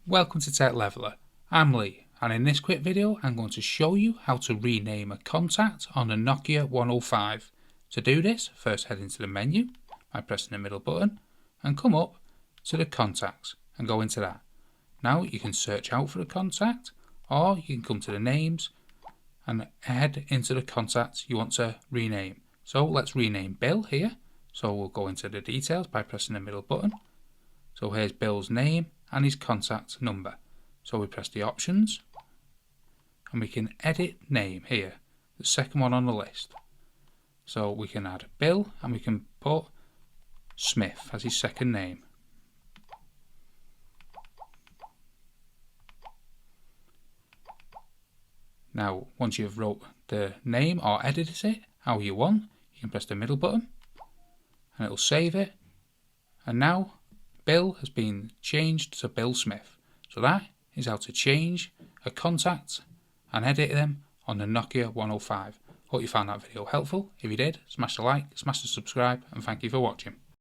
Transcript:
Welcome to Tech Leveler. I'm Lee, and in this quick video I'm going to show you how to rename a contact on a Nokia 105. To do this, first head into the menu by pressing the middle button and come up to the contacts and go into that. Now you can search out for the contact, or you can come to the names and head into the contact you want to rename. So let's rename Bill here. So we'll go into the details by pressing the middle button. So here's Bill's name and his contact number. So we press the options and we can edit name here, the second one on the list. So we can add Bill and we can put Smith as his second name. Now once you've wrote the name or edited it how you want, you can press the middle button and it will save it, and now Bill has been changed to Bill Smith. So that is how to change a contact and edit them on the Nokia 105. Hope you found that video helpful. If you did, smash the like, smash the subscribe, and thank you for watching.